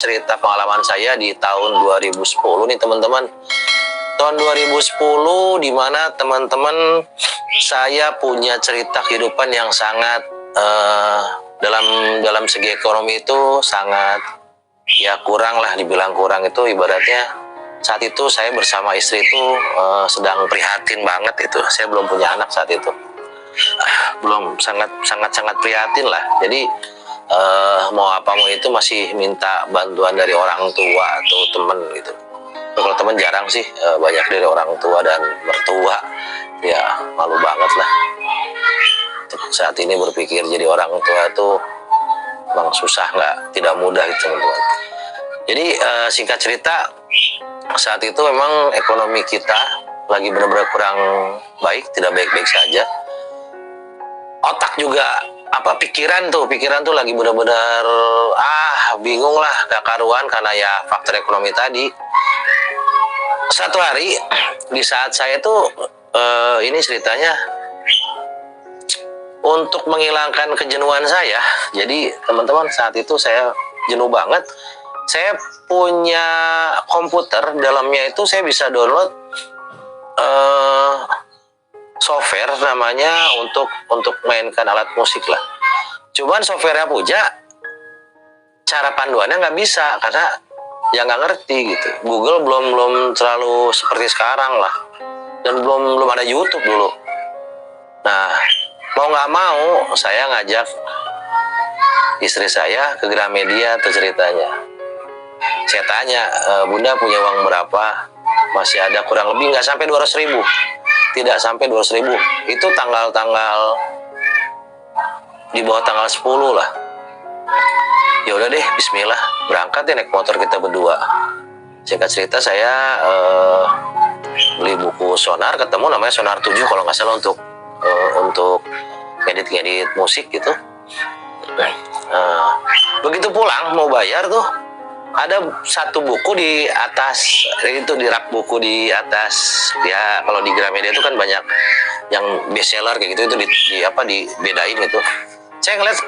cerita pengalaman saya di tahun 2010 nih teman-teman. Tahun 2010 di mana teman-teman saya punya cerita kehidupan yang sangat dalam segi ekonomi itu sangat ya kurang lah, dibilang kurang itu ibaratnya saat itu saya bersama istri itu sedang prihatin banget itu. Saya belum punya anak saat itu. Belum sangat prihatin lah. Jadi mau apa mau itu masih minta bantuan dari orang tua atau teman gitu. Kalau teman jarang sih, banyak dari orang tua dan mertua. Ya malu banget lah. Saat ini berpikir jadi orang tua itu memang susah, tidak mudah gitu teman-teman. Jadi singkat cerita, saat itu memang ekonomi kita lagi benar-benar kurang baik, tidak baik-baik saja. Otak juga pikiran tuh lagi benar-benar bingung lah, gak karuan karena ya faktor ekonomi tadi. Satu hari di saat saya tuh ini ceritanya untuk menghilangkan kejenuhan saya. Jadi teman-teman, saat itu saya jenuh banget. Saya punya komputer, dalamnya itu saya bisa download software namanya untuk mainkan alat musik lah. Cuman softwarenya punya cara panduannya nggak bisa karena ya nggak ngerti gitu. Google belum terlalu seperti sekarang lah, dan belum ada YouTube dulu. Nah, mau nggak mau saya ngajak istri saya ke Gramedia tuh ceritanya. Saya tanya, Bunda punya uang berapa? Masih ada kurang lebih nggak sampai 200.000. Tidak sampai 200.000. Itu tanggal di bawah tanggal 10 lah. Ya udah deh, bismillah, berangkat ya naik motor kita berdua. Singkat cerita saya beli buku sonar, ketemu namanya Sonar 7 kalau nggak salah untuk ngedit musik gitu. Begitu pulang mau bayar tuh, ada satu buku di atas, itu di rak buku di atas. Ya kalau di Gramedia itu kan banyak yang bestseller kayak gitu, itu dibedain gitu. Saya ngeliat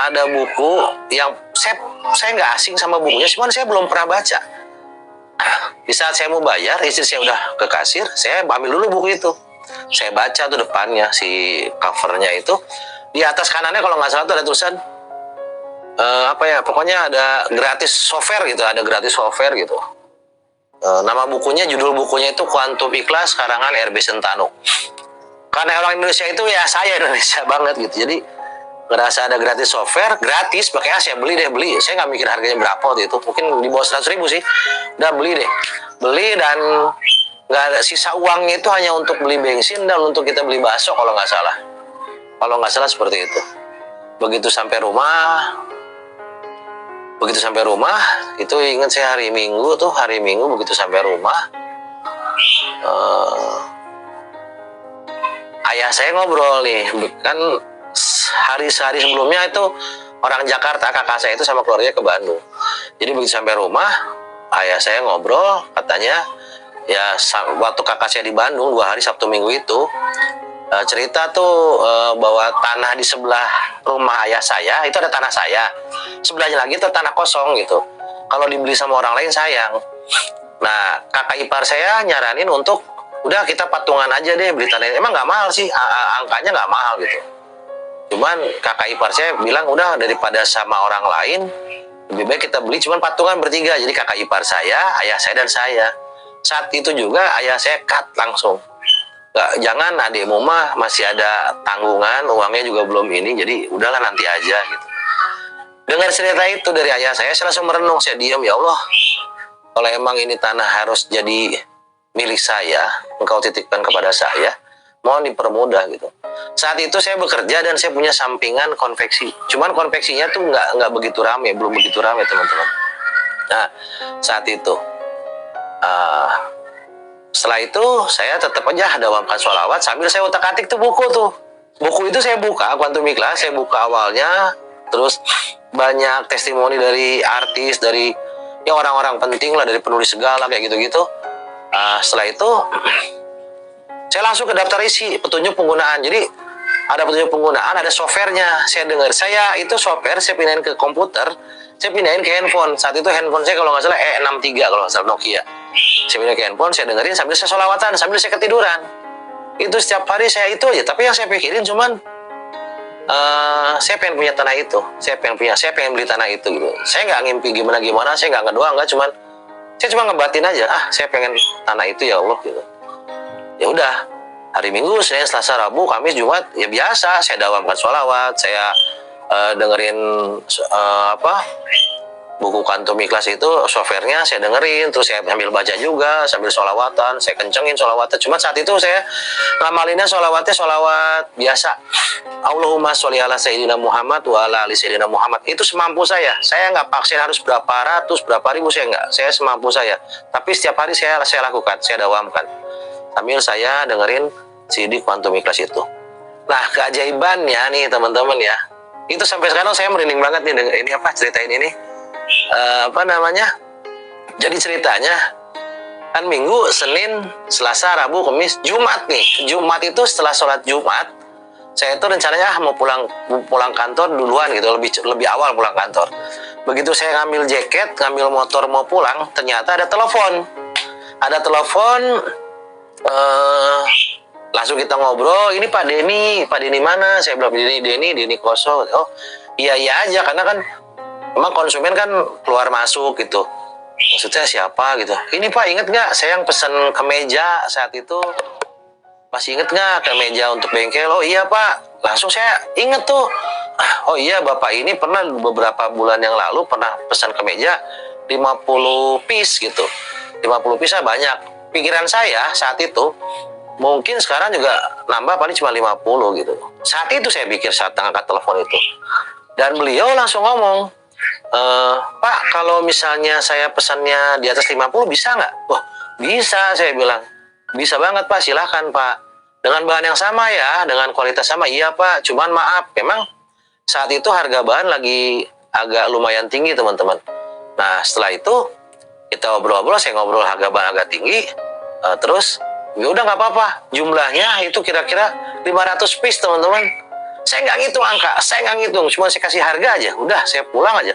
ada buku yang saya nggak asing sama bukunya, cuman saya belum pernah baca. Di saat saya mau bayar, istri saya udah ke kasir, saya ambil dulu buku itu. Saya baca tuh depannya, si covernya itu. Di atas kanannya kalau nggak salah tuh ada tulisan pokoknya ada gratis software gitu, nama bukunya, judul bukunya itu Kuantum Ikhlas karangan R.B. Sentano. Karena orang Indonesia itu ya saya Indonesia banget gitu, jadi ngerasa ada gratis software, gratis, makanya saya beli. Saya nggak mikir harganya berapa waktu itu, mungkin di bawah 100.000 sih. Udah beli dan nggak ada sisa uangnya, itu hanya untuk beli bensin dan untuk kita beli bakso kalau nggak salah seperti itu. Begitu sampai rumah itu ingat saya hari Minggu begitu sampai rumah, ayah saya ngobrol nih, kan hari sebelumnya itu orang Jakarta, kakak saya itu sama keluarganya ke Bandung. Jadi begitu sampai rumah, ayah saya ngobrol, katanya ya waktu kakak saya di Bandung 2 hari Sabtu Minggu itu, cerita tuh bahwa tanah di sebelah rumah ayah saya itu ada tanah saya, sebelahnya lagi itu tanah kosong gitu. Kalau dibeli sama orang lain sayang. Nah, kakak ipar saya nyaranin untuk udah kita patungan aja deh beli tanah. Emang nggak mahal sih, angkanya nggak mahal gitu. Cuman kakak ipar saya bilang udah daripada sama orang lain, lebih baik kita beli cuman patungan bertiga. Jadi kakak ipar saya, ayah saya dan saya. Saat itu juga ayah saya cut langsung. Jangan, adikmu mah masih ada tanggungan, uangnya juga belum ini, jadi udahlah nanti aja gitu. Dengar cerita itu dari ayah saya langsung merenung, saya diam, ya Allah, kalau emang ini tanah harus jadi milik saya, engkau titipkan kepada saya, mohon dipermudah gitu. Saat itu saya bekerja dan saya punya sampingan konveksi, cuman konveksinya tuh nggak begitu rame, belum begitu rame teman-teman. Nah, saat itu setelah itu saya tetap aja dawamkan sholawat sambil saya utak-atik tuh buku tuh. Buku itu saya buka, Kuantum Ikhlas, saya buka awalnya, terus banyak testimoni dari artis, dari ya orang-orang penting lah, dari penulis segala kayak gitu-gitu. Setelah itu saya langsung ke daftar isi petunjuk penggunaan. Jadi ada petunjuk penggunaan, ada softwarenya. Saya dengar, saya itu software saya pindahin ke komputer, saya pindahin ke handphone. Saat itu handphone saya kalau nggak salah E63 kalau nggak salah, Nokia. Saya pindah ke handphone, saya dengerin sambil saya sholawatan, sambil saya ketiduran. Itu setiap hari saya itu aja. Tapi yang saya pikirin cuman saya pengen punya tanah itu, saya pengen beli tanah itu gitu. Saya nggak ngimpi gimana, saya nggak ngedoa, nggak, cuman saya cuma ngebatin aja, saya pengen tanah itu ya Allah gitu. Ya udah, hari Minggu, Senin, Selasa, Rabu, Kamis, Jumat, ya biasa saya dawamkan sholawat, saya dengerin buku Kantum Ikhlas itu, softwarenya saya dengerin, terus saya sambil baca juga, sambil sholawatan, saya kencengin sholawatnya. Cuma saat itu saya ngamalinnya sholawatnya sholawat biasa. Allahumma sholli ala Sayyidina Muhammad wa ala ali Sayyidina Muhammad. Itu semampu saya nggak paksain harus berapa ratus, berapa ribu, saya nggak. Saya semampu saya. Tapi setiap hari saya lakukan, saya dawamkan. Sambil saya dengerin CD Kantum Ikhlas itu. Nah, keajaibannya nih teman-teman ya, itu sampai sekarang saya merinding banget nih ini ceritain ini. Jadi ceritanya kan Minggu, Senin, Selasa, Rabu, Kamis, Jumat nih. Jumat itu setelah sholat Jumat, saya itu rencananya mau pulang kantor duluan gitu, lebih awal pulang kantor. Begitu saya ngambil jaket, ngambil motor mau pulang, ternyata ada telepon. Langsung kita ngobrol, ini Pak Denny mana? Saya bilang Denny kosong. Oh iya aja, karena kan emang konsumen kan keluar masuk gitu. Maksudnya siapa gitu. Ini Pak, inget nggak saya yang pesan kemeja saat itu? Masih inget nggak kemeja untuk bengkel? Oh iya Pak. Langsung saya inget tuh. Oh iya, Bapak ini pernah beberapa bulan yang lalu pernah pesan kemeja 50 piece gitu. 50 piece banyak. Pikiran saya saat itu, mungkin sekarang juga nambah paling cuma 50 gitu. Saat itu saya pikir saat angkat telepon itu. Dan beliau langsung ngomong, Pak, kalau misalnya saya pesannya di atas 50 bisa nggak? Wah, bisa, saya bilang. Bisa banget Pak, silahkan Pak. Dengan bahan yang sama ya, dengan kualitas sama. Iya Pak, cuman maaf, memang saat itu harga bahan lagi agak lumayan tinggi teman-teman. Nah, setelah itu kita ngobrol-ngobrol, saya ngobrol harga bahan agak tinggi. Terus, ya udah nggak apa-apa. Jumlahnya itu kira-kira 500 piece teman-teman. Saya nggak ngitung angka, saya nggak ngitung, cuma saya kasih harga aja, udah saya pulang aja.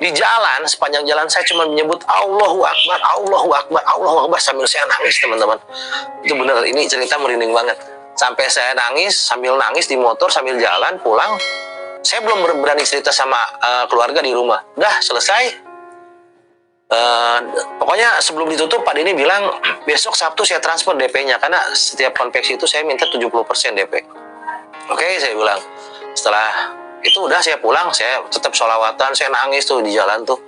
Di jalan, sepanjang jalan saya cuma menyebut Allahu Akbar, Allahu Akbar, Allahu Akbar, sambil saya nangis teman-teman. Itu bener, ini cerita merinding banget. Sampai saya nangis, sambil nangis di motor, sambil jalan, pulang. Saya belum berani cerita sama keluarga di rumah. Udah, selesai. Pokoknya sebelum ditutup, Pak Denny bilang, besok Sabtu saya transfer DP-nya, karena setiap konveksi itu saya minta 70% DP. Oke, saya bilang. Setelah itu udah saya pulang, saya tetap sholawatan, saya nangis tuh di jalan tuh.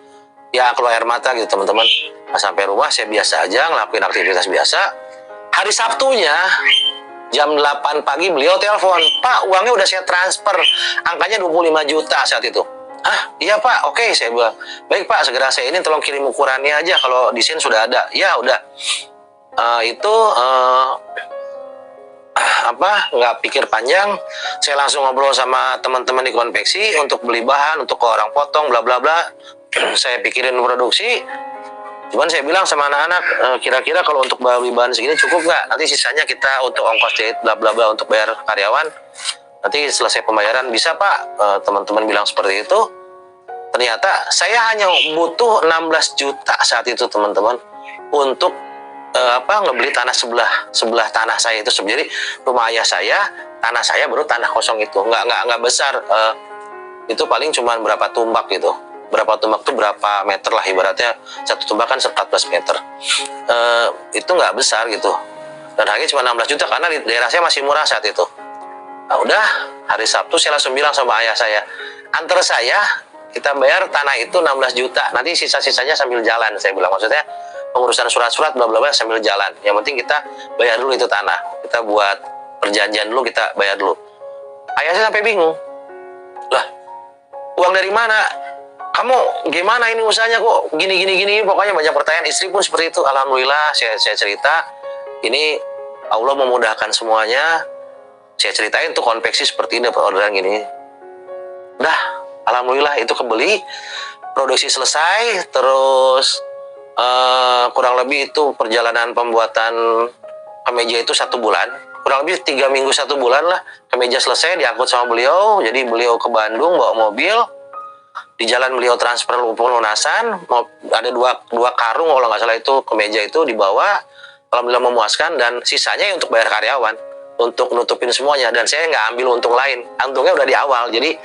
Ya keluar air mata gitu teman-teman. Pas sampai rumah saya biasa aja ngelakuin aktivitas biasa. Hari Sabtunya jam 8 pagi beliau telepon, Pak, uangnya udah saya transfer, angkanya 25 juta saat itu. Iya Pak, oke, saya bilang. Baik Pak, segera saya ini tolong kirim ukurannya aja, kalau di sini sudah ada. Ya udah. Nggak pikir panjang, saya langsung ngobrol sama teman-teman di konveksi untuk beli bahan, untuk ke orang potong, bla bla bla. Saya pikirin produksi, cuman saya bilang sama anak-anak, kira-kira kalau untuk beli bahan segini cukup nggak? Nanti sisanya kita untuk ongkos jahit, bla bla bla, untuk bayar karyawan. Nanti selesai pembayaran bisa Pak. Teman-teman bilang seperti itu. Ternyata saya hanya butuh 16 juta saat itu teman-teman untuk ngebeli tanah sebelah tanah saya itu. Jadi rumah ayah saya, tanah saya baru tanah kosong itu, nggak besar. Itu paling cuma berapa tumbak gitu. Berapa tumbak tuh berapa meter lah, ibaratnya satu tumbak kan 14 meter. Itu nggak besar gitu. Dan harganya cuma 16 juta karena di daerah saya masih murah saat itu. Nah udah, hari Sabtu saya langsung bilang sama ayah saya, antar saya, kita bayar tanah itu 16 juta. Nanti sisa-sisanya sambil jalan, saya bilang. Maksudnya pengurusan surat-surat bla bla bla sambil jalan. Yang penting kita bayar dulu itu tanah. Kita buat perjanjian dulu, kita bayar dulu. Ayah saya sampai bingung. Lah, uang dari mana? Kamu gimana ini usahanya kok gini. Pokoknya banyak pertanyaan. Istri pun seperti itu. Alhamdulillah saya cerita. Ini Allah memudahkan semuanya. Saya ceritain tuh konveksi seperti ini, dapat orderan gini. Udah, alhamdulillah itu kebeli. Produksi selesai. Terus kurang lebih itu perjalanan pembuatan kemeja itu 1 bulan, kurang lebih 3 minggu 1 bulan lah. Kemeja selesai, diangkut sama beliau. Jadi beliau ke Bandung bawa mobil, di jalan beliau transfer pelunasan, ada dua karung kalau nggak salah itu kemeja itu dibawa, alhamdulillah memuaskan, dan sisanya untuk bayar karyawan, untuk nutupin semuanya, dan saya nggak ambil untung lain, untungnya udah di awal, jadi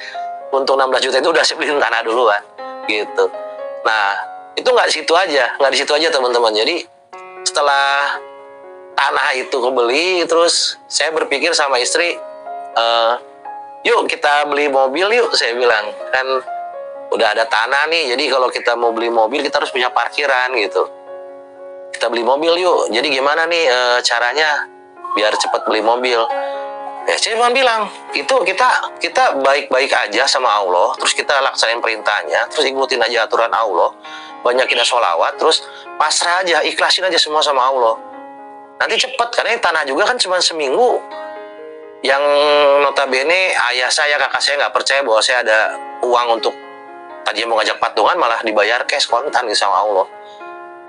untung 16 juta itu udah saya beliin tanah duluan, gitu. Nah, itu nggak di situ aja teman-teman. Jadi setelah tanah itu kebeli, terus saya berpikir sama istri, yuk kita beli mobil yuk, saya bilang, kan udah ada tanah nih, jadi kalau kita mau beli mobil kita harus punya parkiran gitu. Kita beli mobil yuk. Jadi gimana nih caranya biar cepat beli mobil? Ya saya cuma bilang, itu kita baik-baik aja sama Allah, terus kita laksanain perintahnya, terus ikutin aja aturan Allah, banyakin sholawat, terus pasrah aja, ikhlasin aja semua sama Allah. Nanti cepet, karena tanah juga kan cuma seminggu. Yang notabene ayah saya, kakak saya nggak percaya bahwa saya ada uang untuk tadi mau ngajak patungan, malah dibayar cash kontan gitu sama Allah.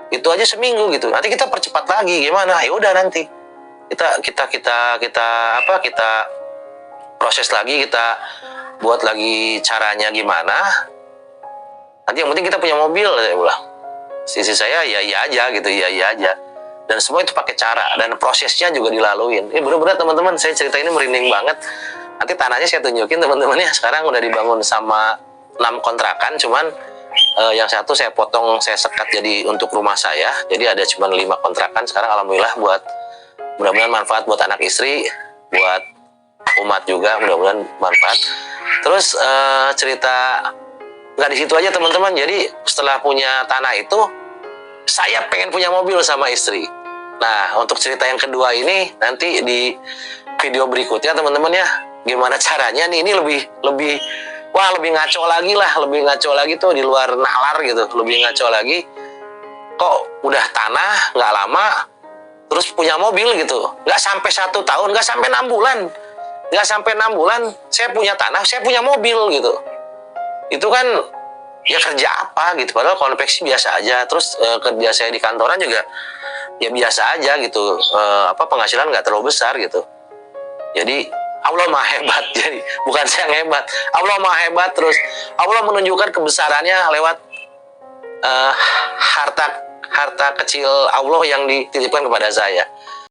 Itu aja seminggu gitu. Nanti kita percepat lagi gimana? Ya udah nanti kita proses lagi, kita buat lagi caranya gimana. Nanti yang penting kita punya mobil, saya bilang. Sisi saya ya iya aja gitu, iya aja. Dan semua itu pakai cara, dan prosesnya juga dilaluin. Bener-bener teman-teman, saya cerita ini merinding banget. Nanti tanahnya saya tunjukin teman-temannya. Sekarang udah dibangun sama 6 kontrakan, cuman yang satu saya potong, saya sekat jadi untuk rumah saya. Jadi ada cuma 5 kontrakan sekarang, alhamdulillah, mudah-mudahan manfaat buat anak istri, buat umat juga, mudah-mudahan manfaat. Terus cerita nggak di situ aja teman-teman. Jadi setelah punya tanah itu, saya pengen punya mobil sama istri. Nah, untuk cerita yang kedua ini nanti di video berikutnya teman-teman ya. Gimana caranya nih, ini lebih ngaco lagi tuh, di luar nalar gitu, lebih ngaco lagi. Kok udah tanah nggak lama terus punya mobil gitu, nggak sampai 1 tahun, nggak sampai 6 bulan saya punya tanah, saya punya mobil gitu. Itu kan ya kerja apa gitu, padahal konveksi biasa aja. Terus kerja saya di kantoran juga ya biasa aja gitu, penghasilan nggak terlalu besar gitu. Jadi Allah maha hebat, jadi bukan saya yang hebat, Allah maha hebat. Terus Allah menunjukkan kebesarannya lewat harta kecil Allah yang dititipkan kepada saya.